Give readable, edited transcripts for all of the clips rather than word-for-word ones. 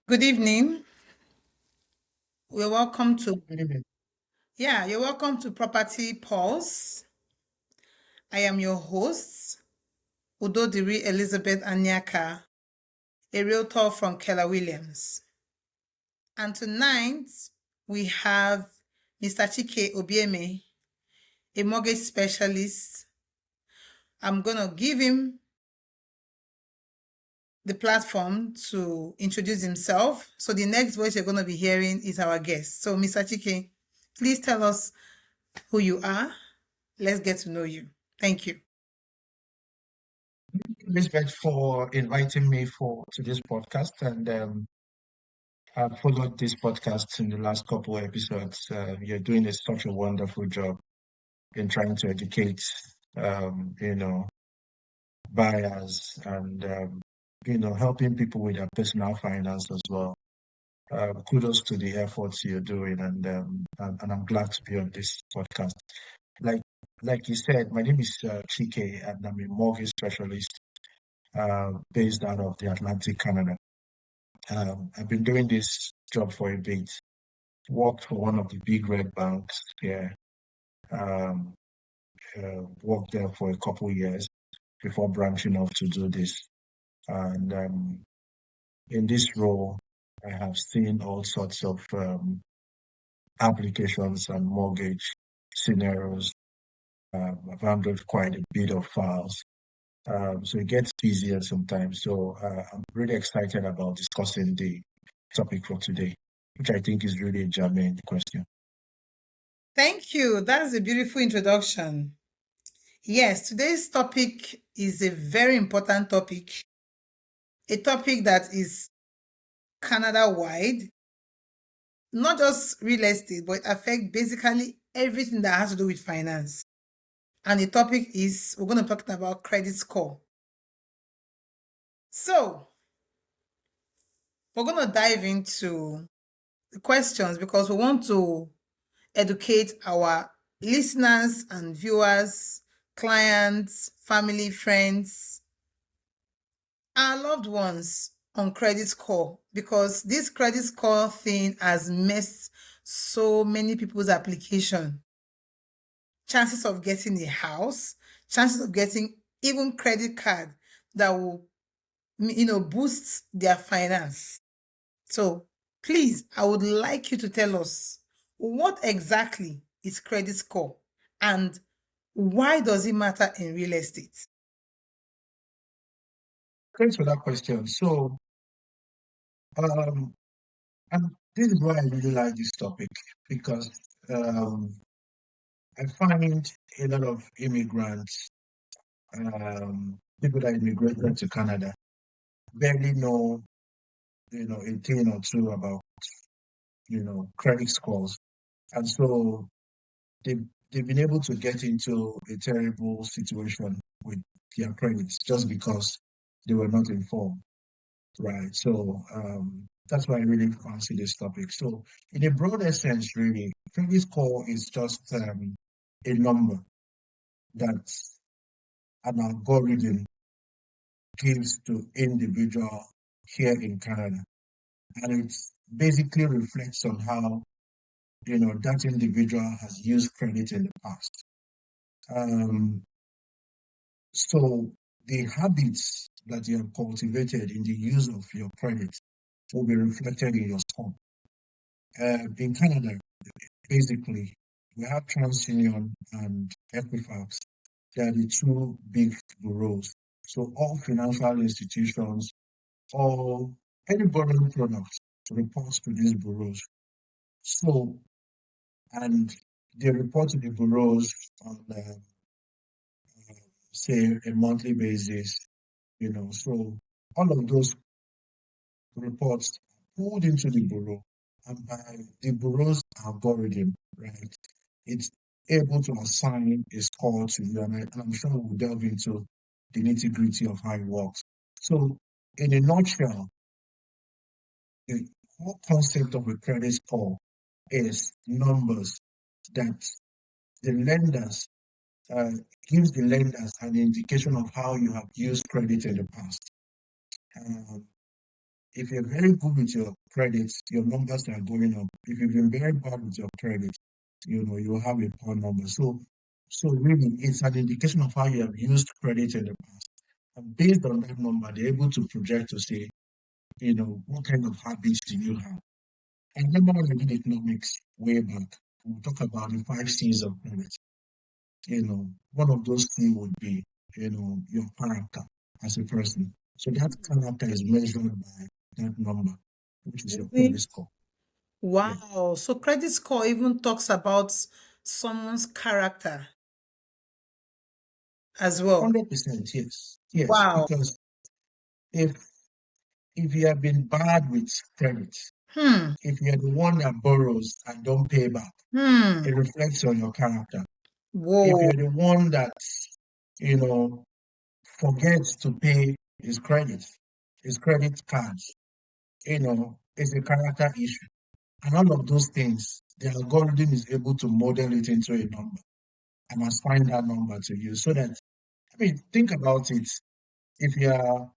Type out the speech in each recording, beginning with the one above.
Good evening. You're welcome to Good evening. you're welcome to Property Pulse. I am your host, Udodiri Elizabeth Anyiaka, a realtor from Keller Williams. And tonight we have Mr. Chike Obieme, a mortgage specialist. I'm gonna give him the platform to introduce himself. So the next voice you're gonna be hearing is our guest. So Mr. Chike, please tell us who you are. Let's get to know you. Thank you. Elizabeth, for inviting me to this podcast, and I've followed this podcast in the last couple of episodes. You're doing such a wonderful job in trying to educate, um, you know, buyers and helping people with their personal finance as well. Kudos to the efforts you're doing, and I'm glad to be on this podcast. Like like you said, my name is Chike, and I'm a mortgage specialist based out of the Atlantic, Canada. I've been doing this job for a bit. Worked for one of the big red banks here. Um, Worked there for a couple years before branching off to do this. And in this role, I have seen all sorts of applications and mortgage scenarios. I've handled quite a bit of files. So it gets busier sometimes. So I'm really excited about discussing the topic for today, which I think is really a germane question. Thank you. That's a beautiful introduction. Yes, today's topic is a very important topic, a topic that is Canada wide, not just real estate, but it affects basically everything that has to do with finance. And the topic is we're going to talk about credit score. So, we're going to dive into the questions because we want to educate our listeners and viewers, clients, family, friends, our loved ones on credit score because this credit score thing has messed so many people's application. Chances of getting a house, chances of getting even credit card that will boost their finance. So please, I would like you to tell us what exactly is credit score and why does it matter in real estate? Thanks for that question. So, um, and this is why I really like this topic because um, I find a lot of immigrants, people that immigrated to Canada, barely know, a thing or two about, credit scores. And so they've, they've been able to get into a terrible situation with their credits just because they were not informed, right? So that's why I really fancy this topic. So in a broader sense, really, credit score is just a number that an algorithm gives to individual here in Canada. And it basically reflects on how, that individual has used credit in the past. Um, so the habits that you have cultivated in the use of your credit will be reflected in your score. In Canada, basically, we have TransUnion and Equifax. They are the two big bureaus. So all financial institutions, all any borrowing products reports to these bureaus. So, and they report to the bureaus on, say, a monthly basis, So all of those reports pulled into the bureau, and by the bureau's algorithm, right, it's able to assign a score to you. And I'm sure we'll delve into the nitty gritty of how it works. So, in a nutshell, the whole concept of a credit score is numbers that the lenders uh, gives the lenders an indication of how you have used credit in the past. Um, if you're very good with your credit, your numbers are going up. If you've been very bad with your credit, you'll have a poor number. So really, it's an indication of how you have used credit in the past. And based on that number, they're able to project to say, what kind of habits do you have? I remember when I did economics way back, we talk about the 5 C's of credit. One of those C would be, your character as a person. So that character is measured by that number, which is your credit Really? score. Yeah, Wow. So credit score even talks about someone's character as well. 100%, yes. Yes, Wow. because if if you have been bad with credit, Hmm. if you're the one that borrows and don't pay back, Hmm. it reflects on your character. If Whoa. you're the one that, you know, forgets to pay his credit cards, it's a character issue. And all of those things, the algorithm is able to model it into a number and assign that number to you. So that, think about it. If you're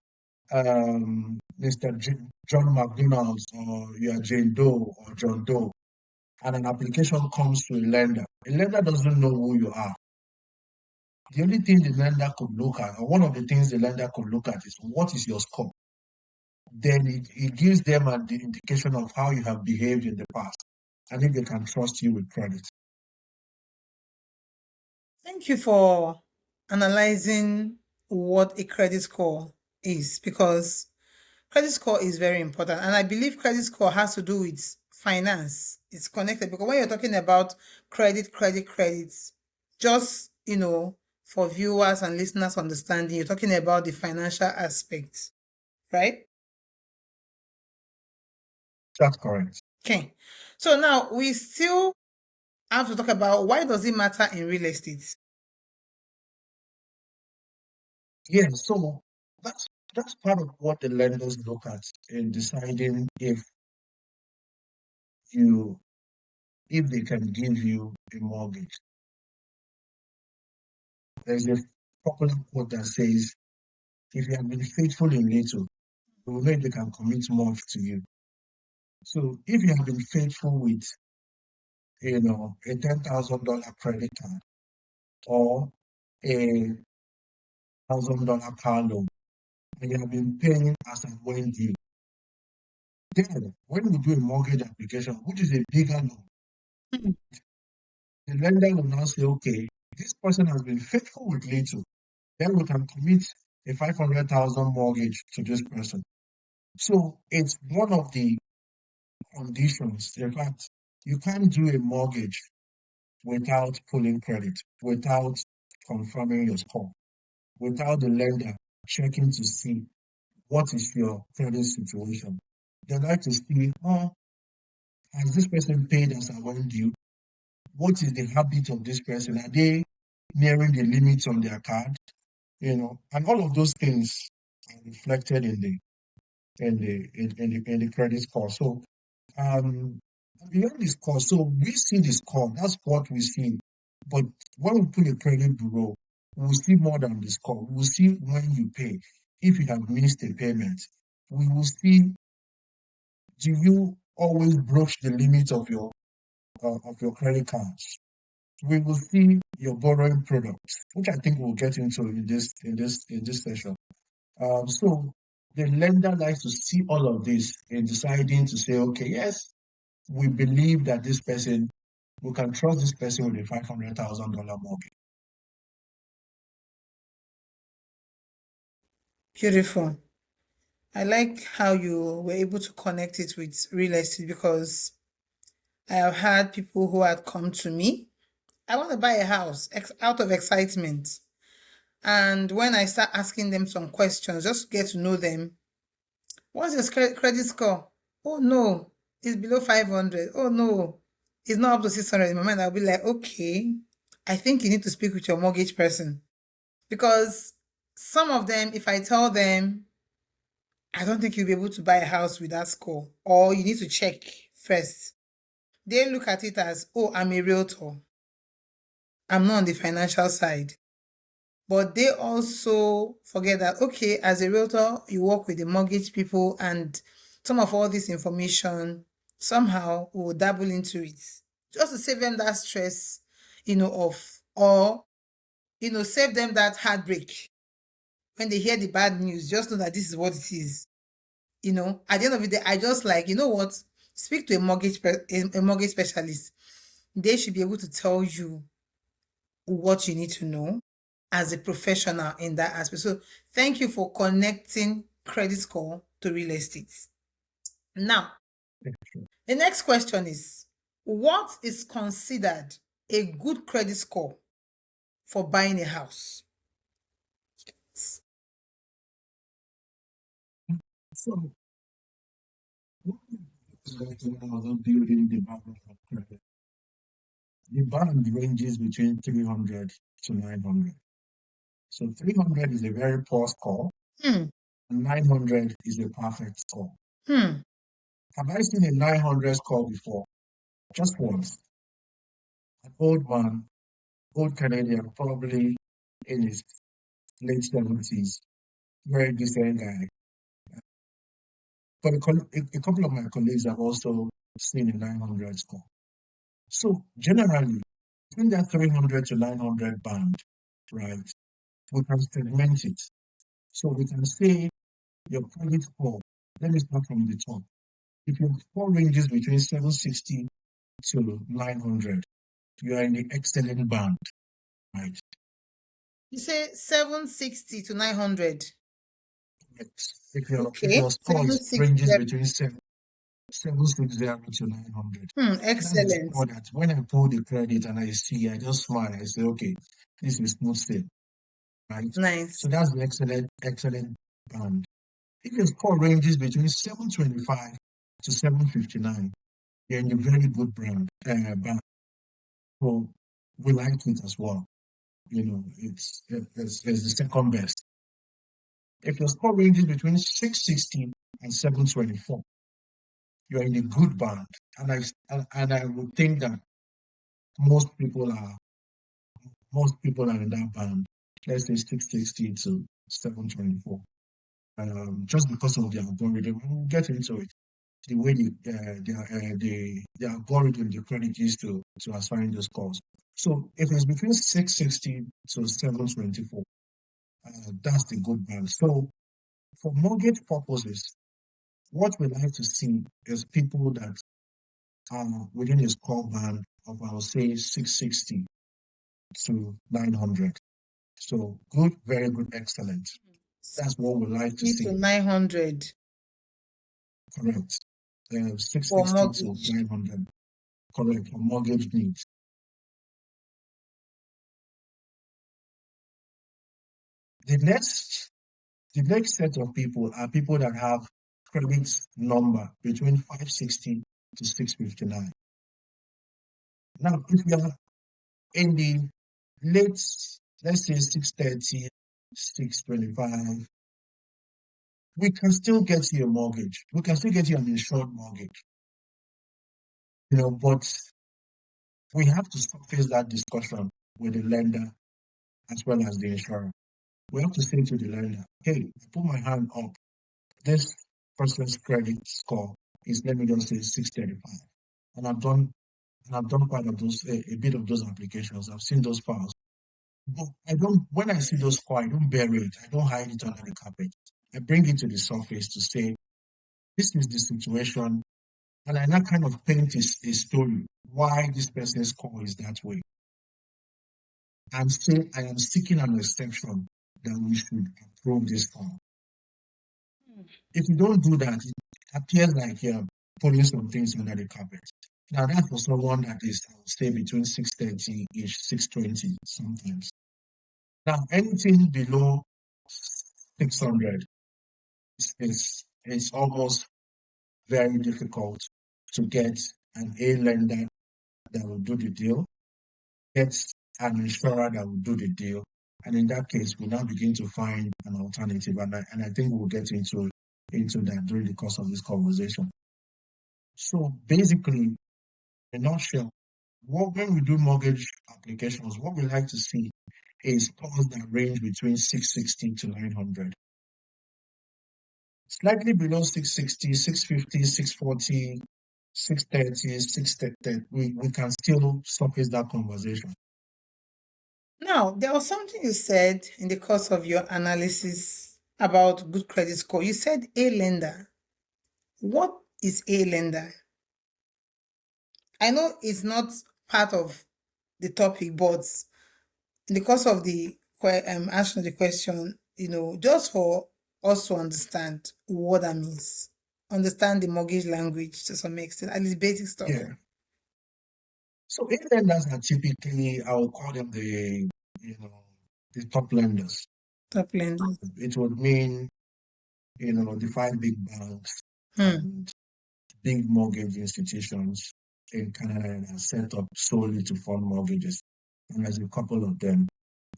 Mr. John McDonald's or you're Jane Doe or John Doe, and an application comes to a lender doesn't know who you are. The only thing the lender could look at, or one of the things the lender could look at, is what is your score. Then it gives them the indication of how you have behaved in the past and if they can trust you with credit. Thank you for analyzing what a credit score is, because credit score is very important. And I believe credit score has to do with finance. It's connected because when you're talking about credits, just, for viewers and listeners understanding, you're talking about the financial aspect, right? That's correct. Okay. So now we still have to talk about why does it matter in real estate? Yeah, so that's that's part of what the lenders look at in deciding you if they can give you a mortgage. There's a popular quote that says, if you have been faithful in little, you will know if they can commit more to you. So if you have been faithful with, a $10,000 credit card or $1,000 car loan, and you have been paying as and when due, then when we do a mortgage application, which is a bigger loan, Hmm. the lender will now say, okay, this person has been faithful with little, then we can commit a 500,000 mortgage to this person. So it's one of the conditions. In fact, you can't do a mortgage without pulling credit, without confirming your score, without the lender checking to see what is your credit situation. They like to see, has this person paid as and when due? What is the habit of this person? Are they nearing the limits on their card? And all of those things are reflected in the credit score. So um beyond the score, so we see the score, that's what we see. But when we put a credit bureau, we'll see more than the score. We'll see when you pay. If you have missed a payment, we will see, do you always broach the limit of your credit cards? We will see your borrowing products, which I think we'll get into in this session. So the lender likes to see all of this in deciding to say, okay, yes, we believe that we can trust this person with a $500,000 mortgage. Beautiful. I like how you were able to connect it with real estate, because I have had people who had come to me. I want to buy a house out of excitement. And when I start asking them some questions, just to get to know them, what's your credit score? Oh no, it's below 500. Oh no, it's not up to 600. In my mind, I'll be like, okay, I think you need to speak with your mortgage person. Because some of them, if I tell them, I don't think you'll be able to buy a house with that score, or you need to check first, they look at it as, oh, I'm a realtor. I'm not on the financial side. But they also forget that, okay, as a realtor, you work with the mortgage people and some of all this information, somehow we'll dabble into it just to save them that stress, of, or, save them that heartbreak. When they hear the bad news, just know that this is what it is. At the end of the day, I just like, what? Speak to a mortgage specialist. They should be able to tell you what you need to know as a professional in that aspect. So thank you for connecting credit score to real estate. Now, the next question is, what is considered a good credit score for buying a house? So, what is building the band of credit? The band ranges between 300 to 900. So 300 is a very poor score, Hmm. and 900 is a perfect score. Hmm. Have I seen a 900 score before? Just once. An old man, old Canadian, probably in his late 70s, very decent guy. But a couple of my colleagues have also seen a 900 score. So generally, between that 300 to 900 band, right, we can segment it. So we can say your credit score, let me start from the top. If your score ranges between 760 to 900, you are in the excellent band, right? You say 760 to 900. If Okay. your score ranges 760. between 760 to 900, that's the Excellent. score that when I pull the credit and I see, I just smile. I say, okay, this is smooth sailing, right? Nice. So that's the excellent band. If your score ranges between 725 to 759, you're in a very good band. So we like it as well. It's the second best. If your score ranges between 660 and 724, you're in a good band. And I would think that most people are in that band. Let's say 660 to 724. Just because of the algorithm, we'll get into it. The way the algorithm, the credit used to assign those scores. So if it's between 660 to 724, that's the good band. So for mortgage purposes, what we like to see is people that are within a score band of, I would say, 660 to 900. So good, very good, excellent. That's what we like to 60 to see. 900 Correct. for 660 to mortgage. 900. Correct. For mortgage needs. The next set of people are people that have credit number between 560 to 659. Now, if you are in the late, let's say 630, 625, we can still get you a mortgage. We can still get you an insured mortgage. But we have to surface that discussion with the lender as well as the insurer. We have to say to the lender, hey, I put my hand up. This person's credit score is, let me just say, 635. And I've done quite a bit of those applications. I've seen those files. But when I see those scores, I don't bury it. I don't hide it under the carpet. I bring it to the surface to say, this is the situation. And I now kind of paint a story why this person's score is that way. And say I am seeking an exception that we should approve this form. If you don't do that, it appears like you're putting some things under the carpet. Now that's for someone that is, I would say, between 630-ish, 620 sometimes. Now anything below 600 is almost very difficult to get an A lender that will do the deal, get an insurer that will do the deal. And in that case, we now begin to find an alternative. And I think we'll get into that during the course of this conversation. So basically, in a nutshell, when we do mortgage applications, what we like to see is scores that range between 660 to 900. slightly below 660, 650, 640, 630, 630, we can still surface that conversation. Now, there was something you said in the course of your analysis about good credit score. You said a lender. What is a lender? I know it's not part of the topic, but in the course of the answering the question, just for us to understand what that means, understand the mortgage language to some extent, at least basic stuff. Yeah. So A lenders are typically, I will call them the top lenders. Top lenders. It would mean, the five big banks Hmm. and big mortgage institutions in Canada are set up solely to fund mortgages. And there's a couple of them.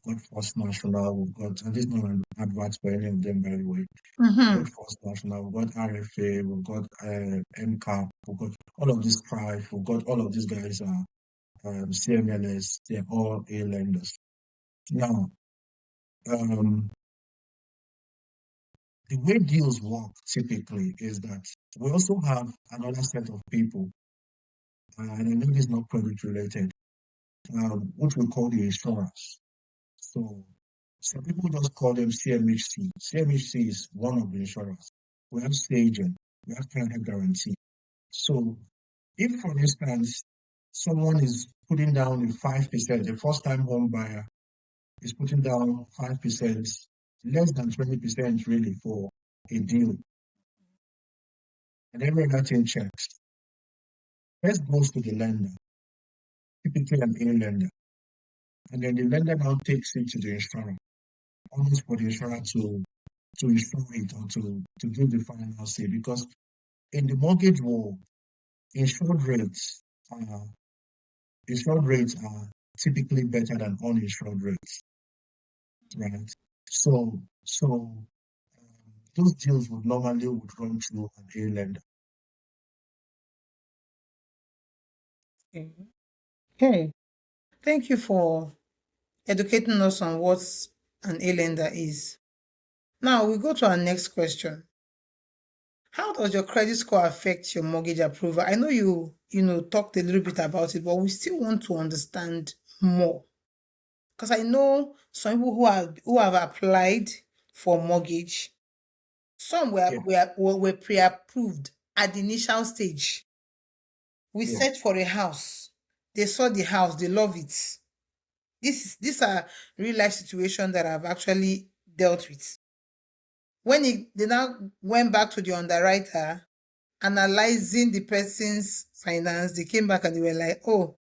We've got First National, and this is not an advert for any of them, by the way. We've Mm-hmm. got First National, we've got RFA, we've got MCAP, we've got all of these Strife, we've got all of these guys are CMLS, they're all A lenders. Now, um, the way deals work typically is that we also have another set of people, and I know this is not credit related, which we call the insurance. So some people just call them CMHC. CMHC is one of the insurance. We have staging, we have Canada guarantee. So if, for instance, someone is putting down a 5%, a first-time home buyer is putting down 5%, less than 20% really for a deal, and every other thing checks. First goes to the lender, typically an A lender, and then the lender now takes it to the insurer, almost for the insurer to insure it or to give the final say. Because in the mortgage world, insured rates are insured rates are typically better than uninsured rates, right? So those deals would normally run through an A lender. Okay. Thank you for educating us on what an A lender is. Now we go to our next question. How does your credit score affect your mortgage approval? I know you talked a little bit about it, but we still want to understand more. Because I know some people who have applied for mortgage, some Yeah, were pre-approved at the initial stage. We yeah. searched for a house. They saw the house, they love it. These are real life situations that I've actually dealt with. They now went back to the underwriter, analyzing the person's finance, they came back and they were like, oh,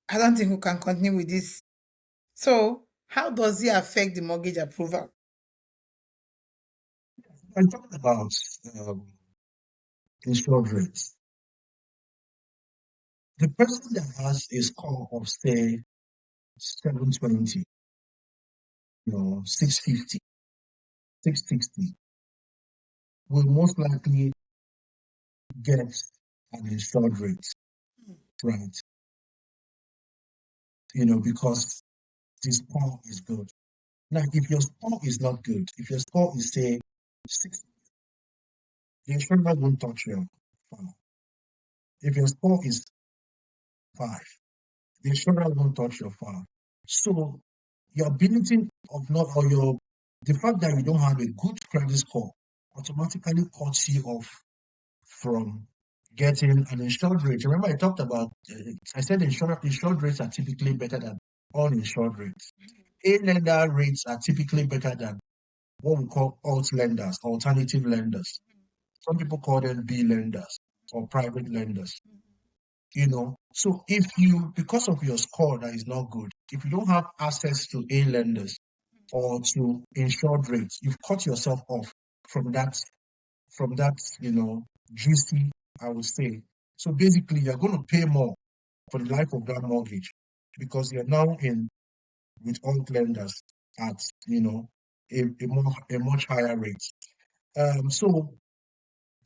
I don't think we can continue with this. So, how does it affect the mortgage approval? I talked about um, insured rates. The person that has a score of say 720, 650, 660 will most likely get an insured rate, right? Because the score is good. Now, if your score is not good, if your score is say 6, the insurer won't touch your file. If your score is 5, the insurer won't touch your file. So your ability of not or your the fact that you don't have a good credit score automatically cuts you off from getting an insured rate. Remember, I talked about I said insured rates are typically better than uninsured rates. A lender rates are typically better than what we call alt lenders, alternative lenders. Some people call them B lenders or private lenders. So if you, because of your score that is not good, if you don't have access to A lenders or to insured rates, you've cut yourself off from that juicy, I would say. So basically, you're going to pay more for the life of that mortgage because you're now in with all lenders at a much higher rate. So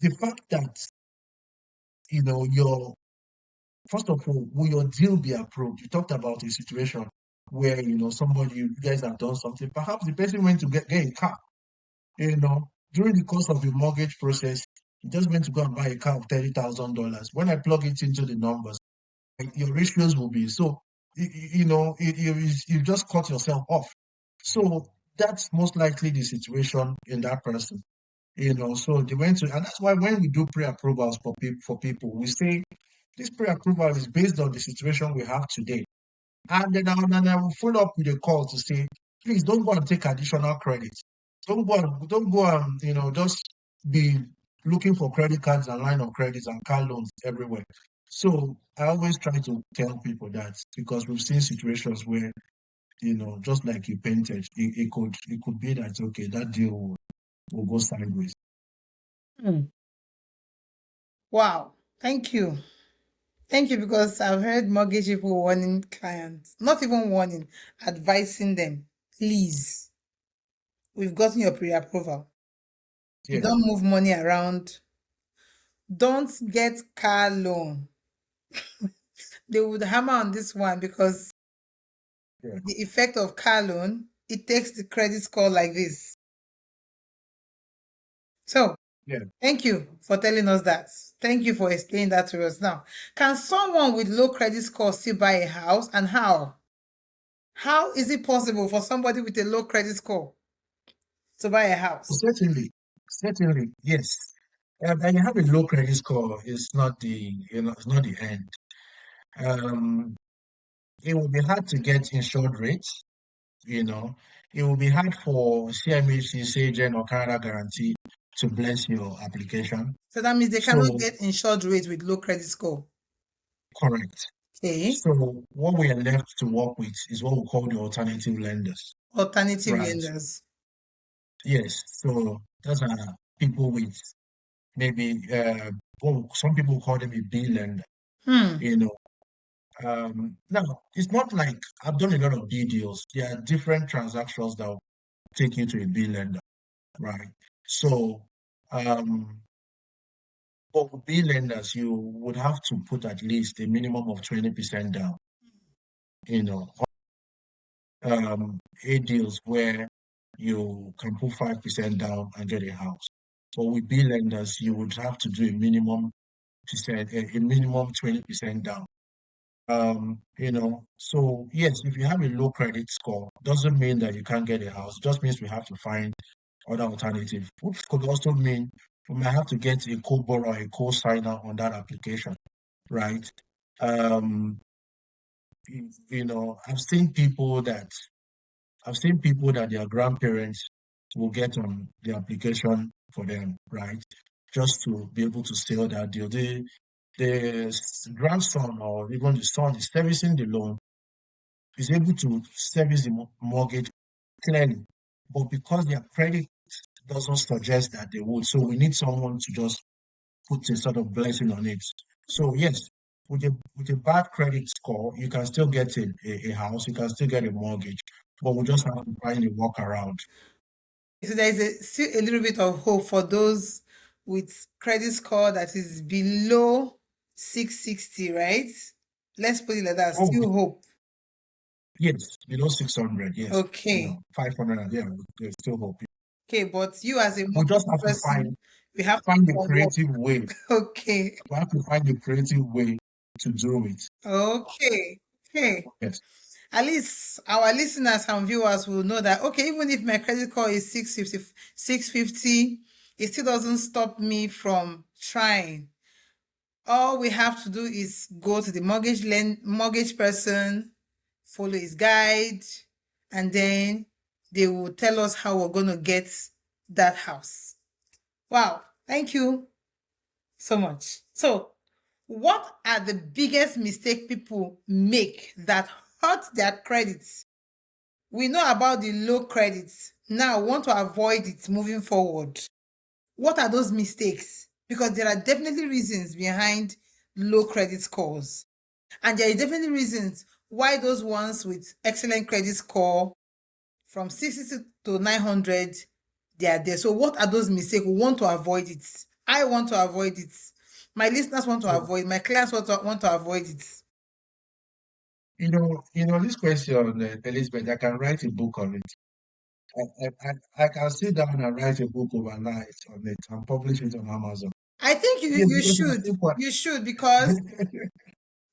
the fact that your first of all, will your deal be approved? You talked about a situation where somebody you guys have done something. Perhaps the person went to get a car, during the course of the mortgage process, you're just going to go and buy a car of $30,000. When I plug it into the numbers, your ratios will be so. You just cut yourself off. So that's most likely the situation in that person. So they went to, and that's why when we do pre-approvals for people, we say this pre-approval is based on the situation we have today. And then I will follow up with a call to say, please don't go and take additional credit. Don't go and just be looking for credit cards and line of credits and car loans everywhere. So I always try to tell people that because we've seen situations where, just like you painted, it could be that okay, that deal will go sideways. Hmm. Wow. Thank you. Thank you, because I've heard mortgage people warning clients, not even warning, advising them, please, we've gotten your pre-approval. You Yeah, don't move money around. Don't get car loan. They would hammer on this one because yeah, the effect of car loan, it takes the credit score like this. So yeah. thank you for telling us that. Thank you for explaining that to us. Now, can someone with low credit score still buy a house, and how? How is it possible for somebody with a low credit score to buy a house? Certainly, yes. And you have a low credit score, it's not the end. Um, it will be hard to get insured rates, you know. It will be hard for CMHC, Sagen, or Canada Guarantee to bless your application. So that means they cannot So, get insured rate with low credit score. correct. Okay. So, what we are left to work with is what we call the alternative lenders, Alternative right? lenders. Yes. So, those are people with maybe, some people call them a B lender, Hmm. you know. Now, it's not like I've done a lot of B deals. There are different transactions that will take you to a B lender, right? So, um, for B lenders, you would have to put at least a minimum of 20% down, you know, A deals where you can put 5% down and get a house. But with B lenders, you would have to do a minimum 20% down. So yes, if you have a low credit score, doesn't mean that you can't get a house. It just means we have to find other alternative, which could also mean we might have to get a co-borrower, a co-signer on that application, right? Um, I've seen people that their grandparents will get on the application for them, right? Just to be able to seal that deal. The grandson or even the son is servicing the loan, is able to service the mortgage clearly, but because their credit doesn't suggest that they would, so we need someone to just put a sort of blessing on it. So yes, with a bad credit score, you can still get a house, you can still get a mortgage, but we just have to find a workaround. So there is still a little bit of hope for those with credit score that is below 660, right? Let's put it like that. Oh, Still hope. yes, below 600, yes, Okay. 500, yeah, there's still hope. Okay, but you as a We just mortgage have to person, we have to find a do our work. creative way. Okay. We have to find a creative way to do it. Okay. Okay. Yes. At least our listeners and viewers will know that, okay, even if my credit score is 650, it still doesn't stop me from trying. All we have to do is go to the mortgage person, follow his guide, and then they will tell us how we're going to get that house. Wow. Thank you so much. So, what are the biggest mistake people make that hurt their credits? We know about the low credits. Now, we want to avoid it moving forward. What are those mistakes? Because there are definitely reasons behind low credit scores. And there are definitely reasons why those ones with excellent credit score from 660 to 900, they are there. So what are those mistakes? We want to avoid it. I want to avoid it. My listeners want to avoid. My clients want to avoid it. This question, Elizabeth, I can write a book on it. I can sit down and write a book overnight on it and publish it on Amazon. I think you Yes, you because I should. think what You should, because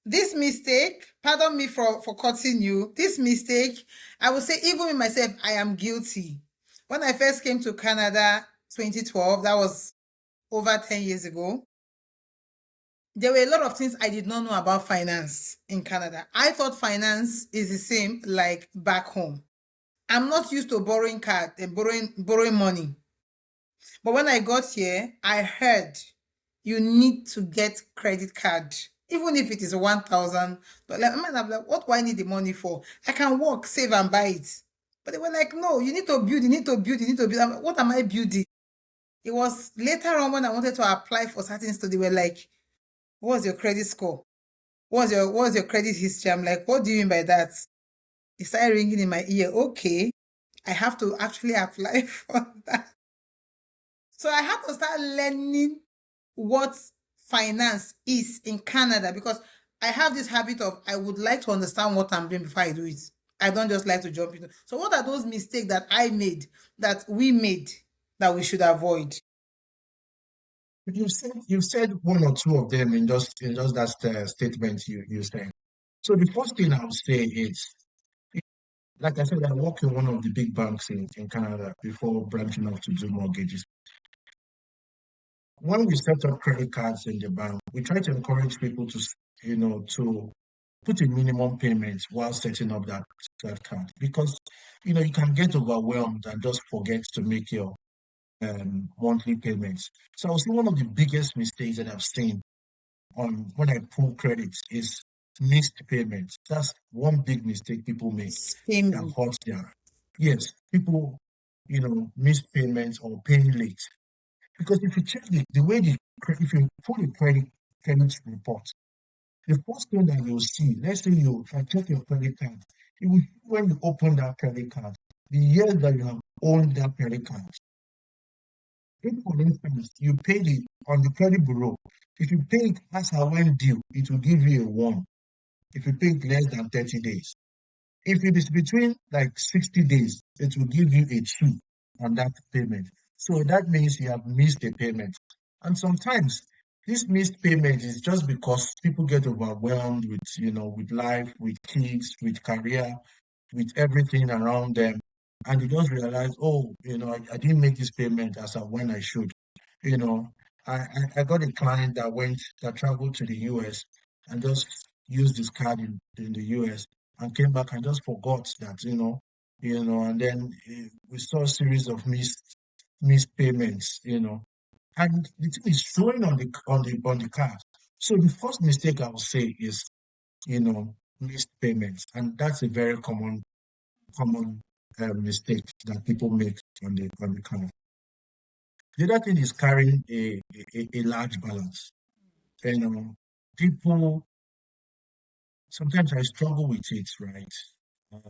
this mistake, pardon me for cutting you, this mistake, I would say even with myself, I am guilty. When I first came to Canada 2012, that was over 10 years ago, there were a lot of things I did not know about finance in Canada. I thought finance is the same like back home. I'm not used to borrowing card and borrowing money. But when I got here, I heard you need to get credit card, even if it is 1,000. But like, man, I'm like, what do I need the money for? I can work, save, and buy it. But they were like, no, you need to build, you need to build, you need to build. I'm like, what am I building? It was later on when I wanted to apply for certain stuff, they were like, what's your credit score? What's your credit history? I'm like, what do you mean by that? It started ringing in my ear. Okay, I have to actually apply for that. So I had to start learning what finance is in Canada, because I have this habit of I would like to understand what I'm doing before I do it. I don't just like to jump into. So what are those mistakes that I made, that we made, that we should avoid? you said one or two of them in just that statement you said. So the first thing I would say is, like I said, I work in one of the big banks in Canada before branching off to do mortgages. When we set up credit cards in the bank, we try to encourage people to put a minimum payment while setting up that card, because you can get overwhelmed and just forget to make your monthly payments. So I would say one of the biggest mistakes that I've seen on when I pull credits is missed payments. That's one big mistake people make that Payment. hurts their. Yes, people, miss payments or paying late. Because if you check the way if you pull a credit report, the first thing that you'll see, let's say if I check your credit card, it will, when you open that credit card, the years that you have owned that credit card. If, for instance, you paid it on the credit bureau, if you pay it as and when due, it will give you a 1. If you pay it less than 30 days. If it is between like 60 days, it will give you a 2 on that payment. So that means you have missed a payment. And sometimes this missed payment is just because people get overwhelmed with life, with kids, with career, with everything around them. And they just realize, oh, I didn't make this payment as of when I should. You know, I got a client that traveled to the US and just used his card in the US and came back and just forgot that, and then we saw a series of missed payments. And the thing is showing on the card. So the first mistake I would say is, missed payments, and that's a very common mistake that people make on the card. The other thing is carrying a large balance. People sometimes I struggle with it, right? Uh,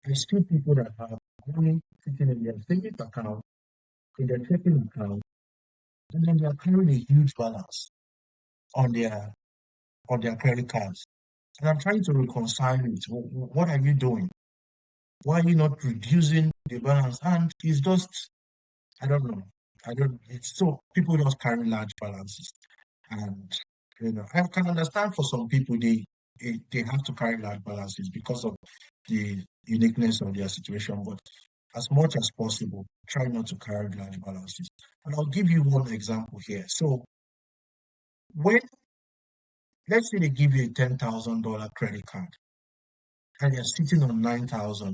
I see people that have money sitting in their savings account, in their checking account, and then they are carrying a huge balance on their on their credit cards. And I'm trying to reconcile it. What are you doing? Why are you not reducing the balance? And it's just, I don't know. I don't. It's so people just carry large balances. And I can understand for some people they have to carry large balances because of the uniqueness of their situation. But as much as possible, try not to carry large balances. And I'll give you one example here. So when let's say they give you a $10,000 credit card and you're sitting on $9,000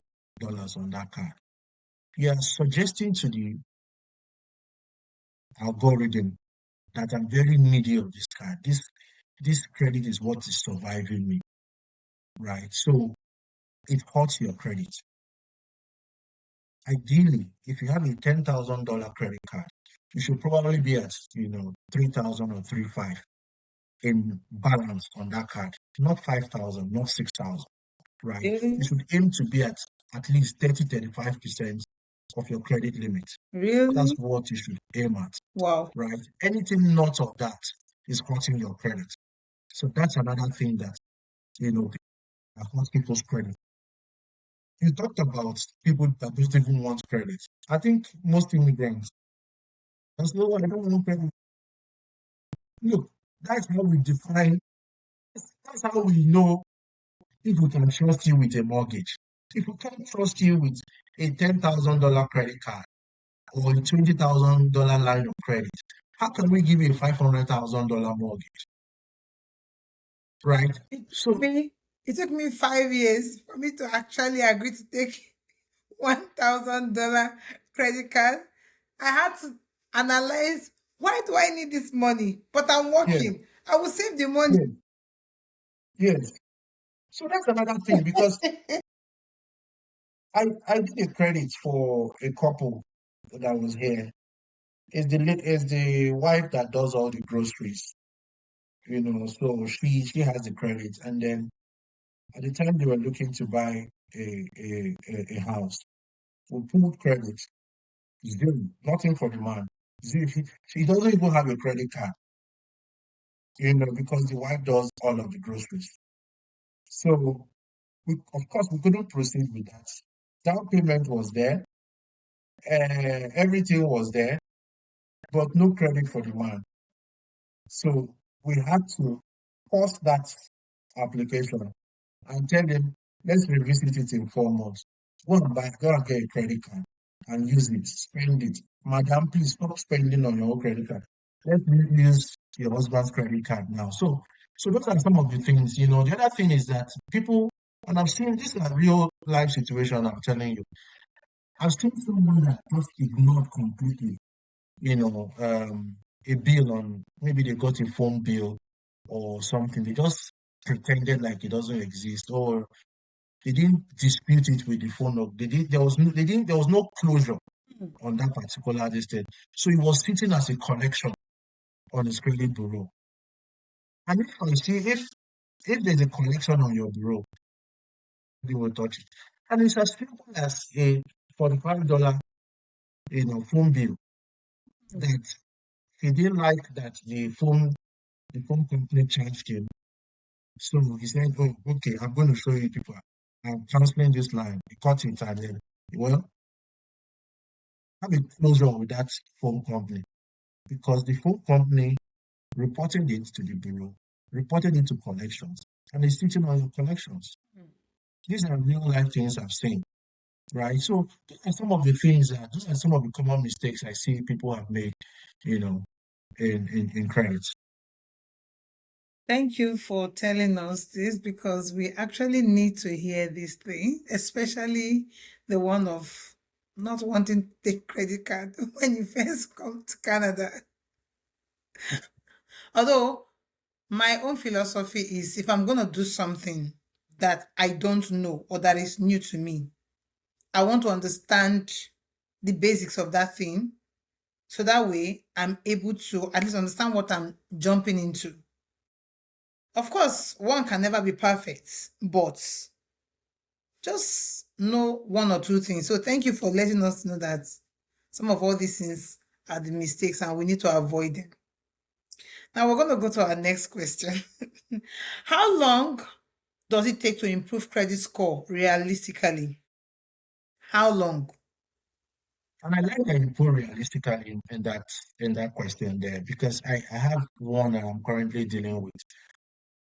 on that card, you are suggesting to the algorithm that I'm very needy of this card. This credit is what is surviving me, right? So it hurts your credit. Ideally, if you have a $10,000 credit card, you should probably be at 3,000 or 3,500 in balance on that card, not 5,000, not 6,000, right? You Really? should aim to be at least 30-35% of your credit limit. That's Really? what you should aim at, Wow. right? Anything north of that is hurting your credit. So that's another thing that hurts people's credit. you talked about people that don't even want credit. I think most immigrants, and so I don't want credit. Look, that's how we define, that's how we know if we can trust you with a mortgage. If we can't trust you with a $10,000 credit card or a $20,000 line of credit, how can we give you a $500,000 mortgage, right? It took So, me it took me 5 years for me to actually agree to take $1,000 credit card. I had to analyze, why do I need this money? But I'm yeah, working. I will save the money. yeah, yes. So that's another thing because I did a credit for a couple that was here. It's the wife that does all the groceries, so she has the credit. And then at the time they were looking to buy a house, we pulled credit, zero, nothing for the man. Zero. She doesn't even have a credit card, because the wife does all of the groceries. So of course we couldn't proceed with that. Down payment was there, everything was there, but no credit for the man. So we had to pause that application and tell them, let's revisit it in 4 months. Go and get a credit card and use it, spend it. Madam, please stop spending on your own credit card. Let me use your husband's credit card now. So those are some of the things. The other thing is that people, and I've seen this is a real life situation, I'm telling you. I've seen someone that just ignored completely, a bill on, maybe they got a phone bill or something. They just pretended like it doesn't exist, or they didn't dispute it with the phone. Or there was no closure on that particular distance. So it was sitting as a collection on his credit bureau. And if there's a collection on your bureau, they will touch it. And it's as simple as a $45, phone bill that he didn't like that the phone company charged him. So he said, oh, okay, I'm going to show you people. I'm canceling this line. He cut it and then, well, have a closure with that phone company because the phone company reported it to the bureau, reported it to collections, and it's sitting on your collections. These are real life things I've seen, right? So those are some of the common mistakes I see people have made, you know, in credits. Thank you for telling us this, because we actually need to hear this thing, especially the one of not wanting to take credit card when you first come to Canada. Although my own philosophy is, if I'm going to do something that I don't know or that is new to me, I want to understand the basics of that thing, so that way I'm able to at least understand what I'm jumping into. Of course, one can never be perfect, but just know one or two things. So thank you for letting us know that some of all these things are the mistakes and we need to avoid them. Now we're going to go to our next question. How long does it take to improve credit score realistically? How long? And I like that you put realistically in that question there because I have one that I'm currently dealing with.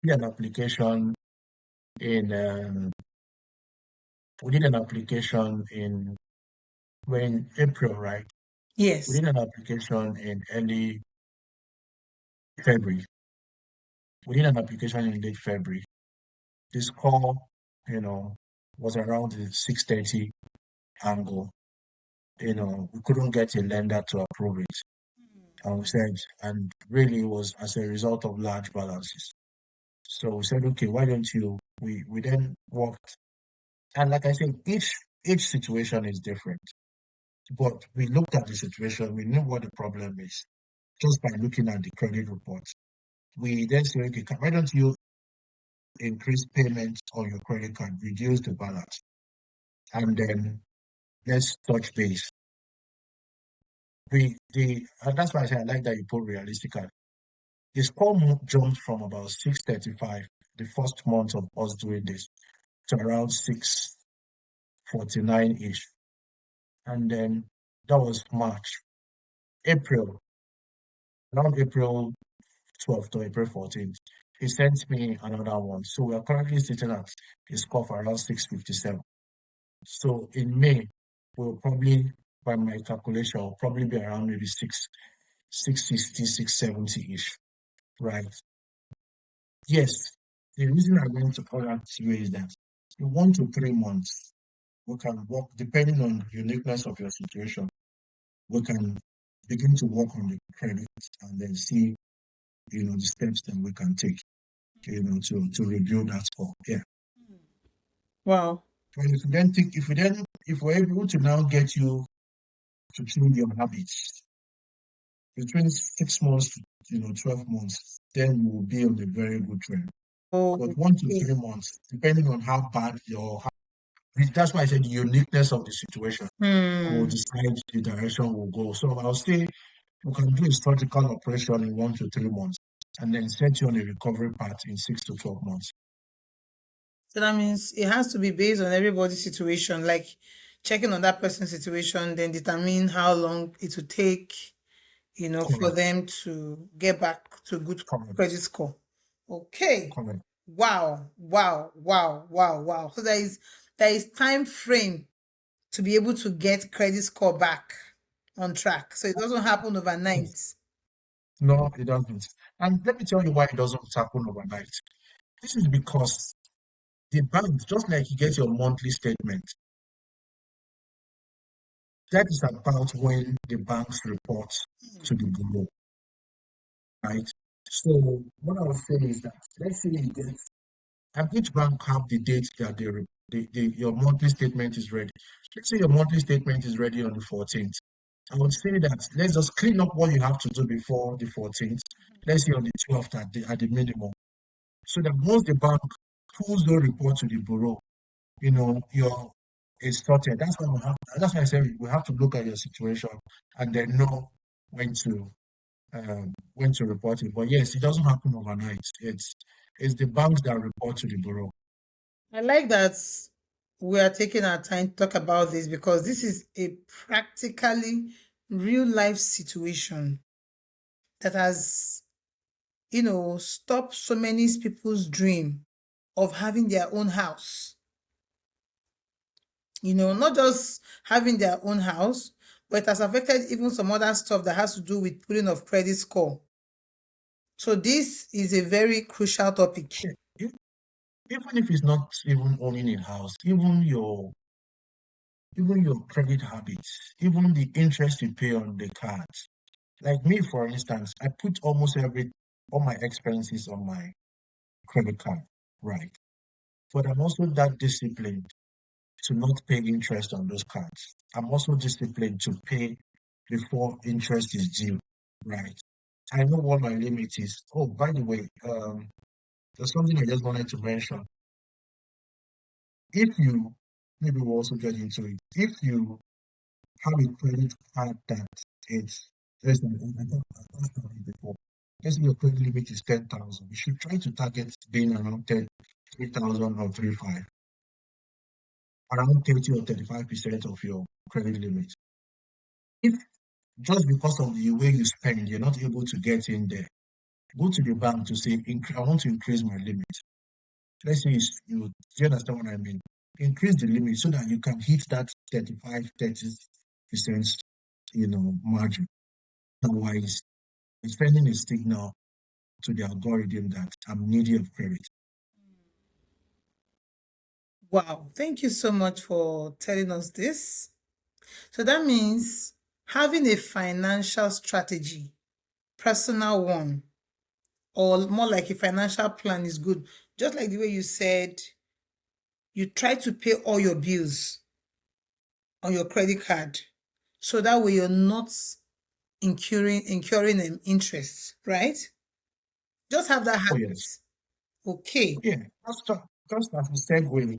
An application in we did an application in when April, right? We Yes. did an application in early February. We did an application in late February. This call, was around the 6:30 angle. We couldn't get a lender to approve it. And we said, and really it was as a result of large balances. So we said, okay, why don't you? We then worked, and like I said, each situation is different. But we looked at the situation, we knew what the problem is just by looking at the credit reports. We then said, okay, why don't you increase payments on your credit card, reduce the balance, and then let's touch base. And that's why I say I like that you put realistically. The score jumped from about 635 the first month of us doing this to around 6 49-ish. And then that was March. April, around April 12th or April 14th, he sent me another one. So we are currently sitting at a score of around 657. So in May, we'll probably, by my calculation, will probably be around maybe 660, 670-ish, right? Yes, the reason I went to call that to you is that in 1 to 3 months, we can work, depending on the uniqueness of your situation, we can begin to work on the credit and then see, the steps that we can take, to review that score. Yeah. Wow. And if we're able to now get you to change your habits between 6 months to 12 months, then we'll be on a very good trend. But 1 to 3 months, depending on how bad that's why I said the uniqueness of the situation will Hmm. decide the direction we'll go. So I'll say we can do a strategical operation in 1 to 3 months and then set you on a recovery path in 6 to 12 months. So that means it has to be based on everybody's situation, like checking on that person's situation, then determine how long it will take, for Correct. them to get back to good credit Correct. score. Okay. Correct. Wow. Wow. Wow. Wow. Wow. So there is time frame to be able to get credit score back on track. So it doesn't happen overnight. Yes. No, it doesn't. And let me tell you why it doesn't happen overnight. This is because the bank, just like you get your monthly statement, that is about when the banks report to the bureau, right? So what I was saying is that let's say you get, and each bank have the date that your monthly statement is ready. Let's say your monthly statement is ready on the 14th. I would say that let's just clean up what you have to do before the 14th. Let's say on the 12th at the minimum. So that once the bank pulls the report to the bureau, your it's sorted. That's why I say we have to look at your situation and then know when to report it. But yes, it doesn't happen overnight. It's the banks that report to the bureau. I like that we are taking our time to talk about this because this is a practically real life situation that has, stopped so many people's dream of having their own house. Not just having their own house, but it has affected even some other stuff that has to do with putting of credit score. So this is a very crucial topic. Yeah. Even if it's not even owning a house, even your credit habits, even the interest you pay on the cards. Like me, for instance, I put almost all my expenses on my credit card, right? But I'm also that disciplined to not pay interest on those cards. I'm also disciplined to pay before interest is due, right? I know what my limit is. Oh, by the way, there's something I just wanted to mention. If you, maybe we'll also get into it. If you have a credit card that it's less than, I touched on it before. Let's say your credit limit is 10,000. You should try to target being around 3,000 or 3,500, around 30 or 35% of your credit limit. If just because of the way you spend, you're not able to get in there, go to the bank to say, I want to increase my limit. Let's say do you understand what I mean? Increase the limit so that you can hit that 35, 30%, margin. Otherwise, it's sending a signal to the algorithm that I'm needy of credit. Wow, thank you so much for telling us this. So that means having a financial strategy, personal one, or more like a financial plan is good. Just like the way you said, you try to pay all your bills on your credit card. So that way you're not incurring interest, right? Just have that Oh, habit. yes. Okay. Yeah, just as a segue,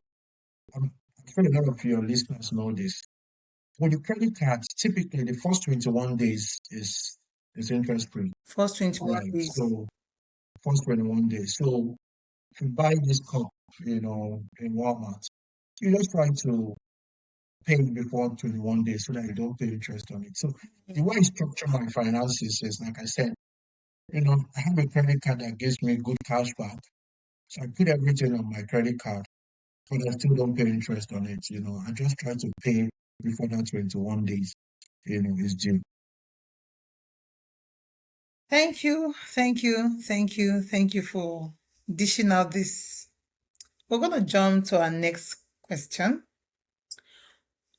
I'm sure a lot of your listeners know this. With the credit cards, typically the first 21 days is interest free, First 21 right? days. So first 21 days. So if you buy this cup, in Walmart, you just try to pay it before 21 days so that you don't pay interest on it. So the way I structure my finances is, like I said, I have a credit card that gives me good cash back. So I put everything on my credit card, but I still don't pay interest on it. I just try to pay before that 21 days, is due. Thank you, thank you, thank you, thank you for dishing out this. We're going to jump to our next question.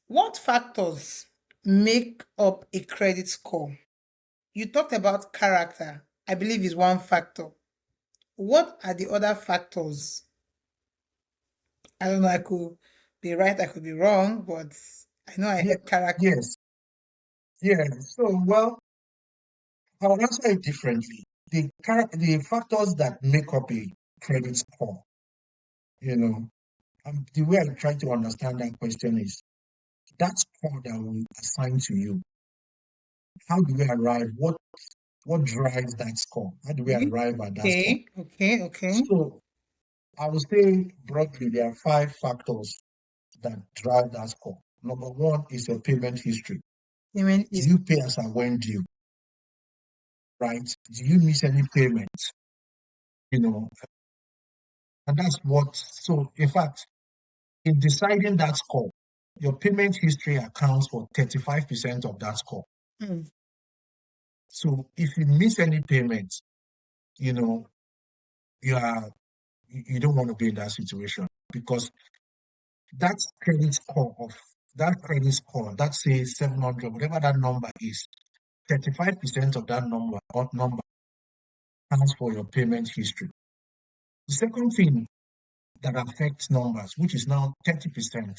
What factors make up a credit score? You talked about character, I believe is one factor. What are the other factors? I don't know, I could be right, I could be wrong, but I know I Yeah, heard character. yes, yeah. So, well, I'll answer it differently. The factors that make up a credit score, you know, the way I try to understand that question is that score that we assign to you. How do we arrive? What drives that score? How do we arrive at that score? Okay, okay, okay. So I would say broadly there are 5 factors that drive that score. Number one is your payment history. Payment Do is you pay as and when due? Right? Do you miss any payments? You know, and that's what. So in fact, in deciding that score, your payment history accounts for 35% of that score. mm, So if you miss any payments, you know, you are you don't want to be in that situation because that credit score, that says 700, whatever that number is, 35% of that number counts for your payment history. The second thing that affects numbers, which is now 30%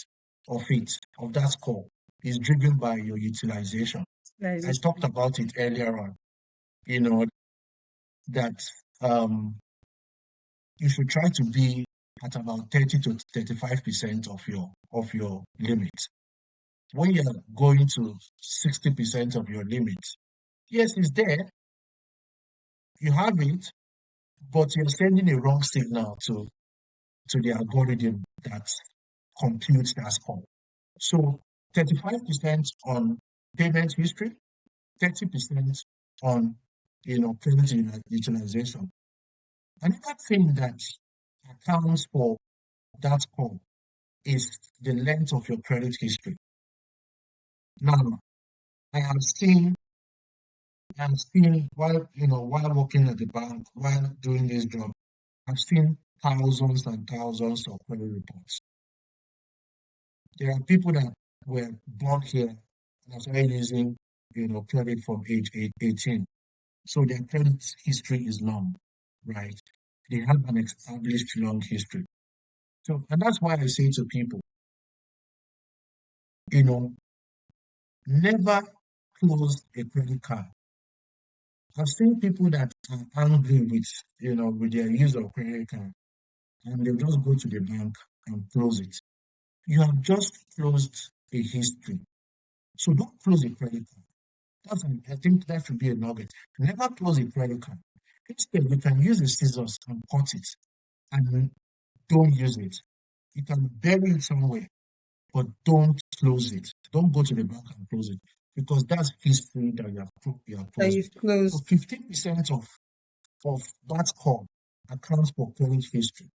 of that score, is driven by your utilization. I talked utilization. about it earlier on, you know, that um, you should try to be at about 30 to 35% of your limit. When you're going to 60% of your limit, yes, it's there, you have it, but you're sending a wrong signal to the algorithm that computes that score. So 35% on payment history, 30% on credit utilization. Another thing that accounts for that score is the length of your credit history. Now, I have seen while working at the bank, while doing this job, I've seen thousands and thousands of credit reports. There are people that were born here and started using, credit from age 18. So their credit history is long, right? They have an established long history. So, and that's why I say to people, you know, never close a credit card. I've seen people that are angry with their use of credit card, and they just go to the bank and close it. You have just closed a history. So don't close a credit card. I think that should be a nugget. Never close a credit card. Instead, you can use the scissors and cut it, and don't use it. You can bury it somewhere, but don't close it. Don't go to the bank and close it because that's history that you have That closed you've it. So closed. 15% of that score accounts for credit history.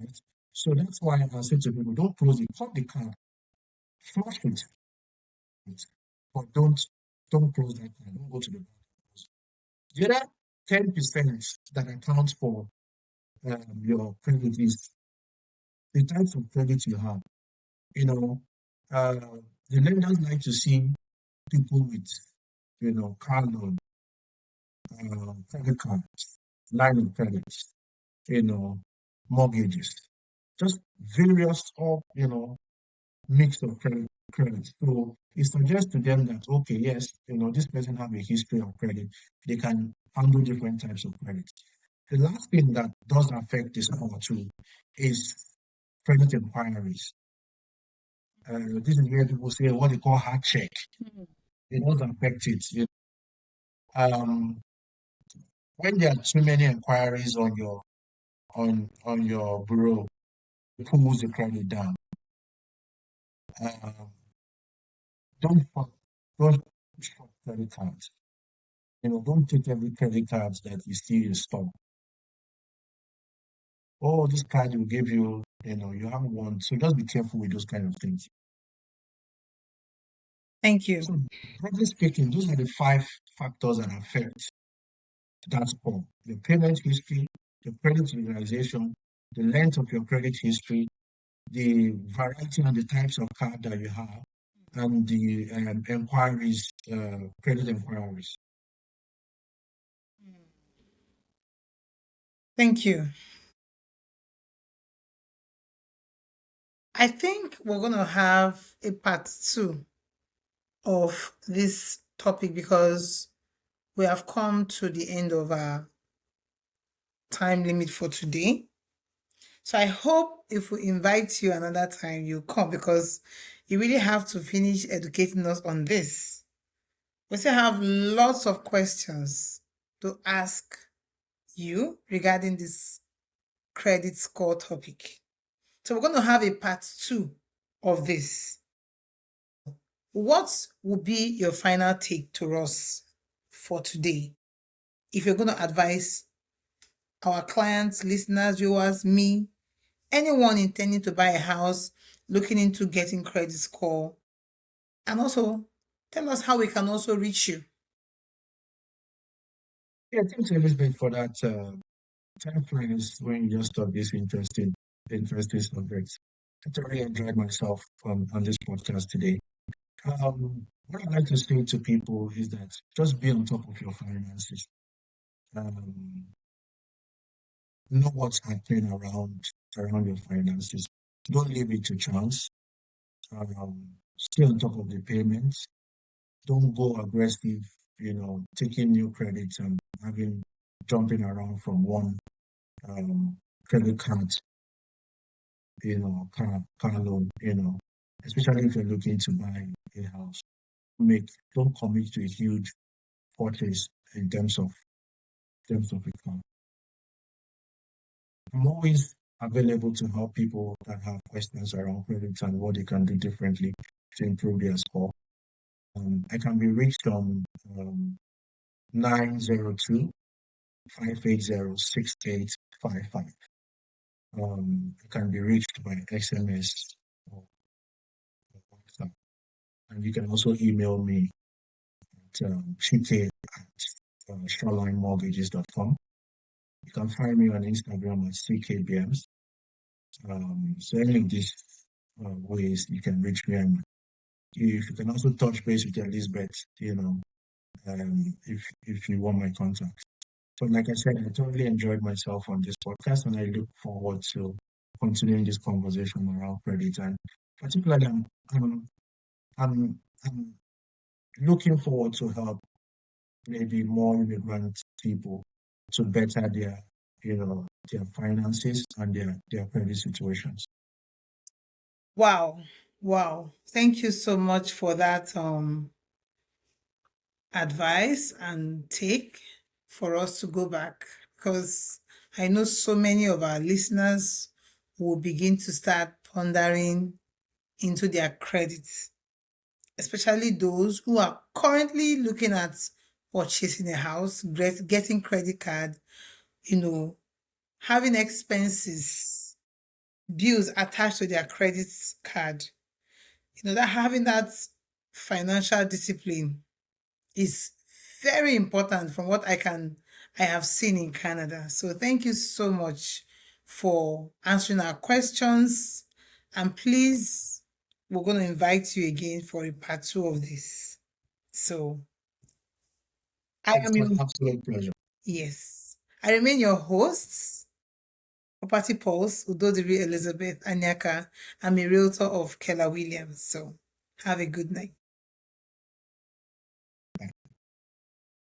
Right? So that's why I say to people, don't close it. Cut the card, flush it, right? But don't close that card. Don't go to the bank and close it. The other 10% that accounts for your credit is the types of credit you have. You know, uh, the lenders like to see people with, car loan, credit cards, line of credit, you know, mortgages, just various mix of credit. So it suggests to them that okay, yes, this person have a history of credit. They can handle different types of credit. The last thing that does affect this score too is credit inquiries. This is where people say what they call hard check. Mm. It does affect it. When there are too many inquiries on your bureau, it pulls the credit down. Um, don't don't shop credit cards. Don't take every credit card that you see in store. Oh, this card will give you, you have one. So just be careful with those kind of things. Thank you. So, broadly speaking, those are the five factors that affect that score: the payment history, the credit utilization, the length of your credit history, the variety and the types of card that you have, and the inquiries, credit inquiries. Thank you. I think we're going to have a part two of this topic because we have come to the end of our time limit for today. So I hope if we invite you another time, you come because you really have to finish educating us on this. We still have lots of questions to ask you regarding this credit score topic. So we're going to have a part two of this. What would be your final take to us for today? If you're going to advise our clients, listeners, viewers, me, anyone intending to buy a house, looking into getting credit score, and also tell us how we can also reach you. Yeah, thanks, Elizabeth, for that time frame when you just thought this interesting subject. I thoroughly enjoyed myself on this podcast today. What I'd like to say to people is that just be on top of your finances. Um, know what's happening around your finances. Don't leave it to chance. Stay on top of the payments. Don't go aggressive, taking new credits and having jumping around from one credit card, car loan, especially if you're looking to buy a house. Don't commit to a huge purchase in terms of a car. I'm always available to help people that have questions around credit and what they can do differently to improve their score. I can be reached on 902 580 6855. It can be reached by SMS or WhatsApp. And you can also email me at Chike at shorelinemortgages.com. You can find me on Instagram at CKBMs. So any of these ways you can reach me, and if you can also touch base with Elizabeth, if you want my contact. But like I said, I totally enjoyed myself on this podcast, and I look forward to continuing this conversation around credit. And particularly, I'm, I'm looking forward to help maybe more immigrant people to better their finances and their credit situations. Wow. Wow. Thank you so much for that advice and take for us to go back because I know so many of our listeners will begin to start pondering into their credits, especially those who are currently looking at purchasing a house, getting credit card, having expenses, bills attached to their credit card. That having that financial discipline is very important from what I have seen in Canada. So thank you so much for answering our questions. And please, we're going to invite you again for a part two of this. So I It's am an your, absolute pleasure. yes, I remain your host, Property Pulse, Udodiri Elizabeth Anyiaka. I'm a realtor of Keller Williams. So have a good night.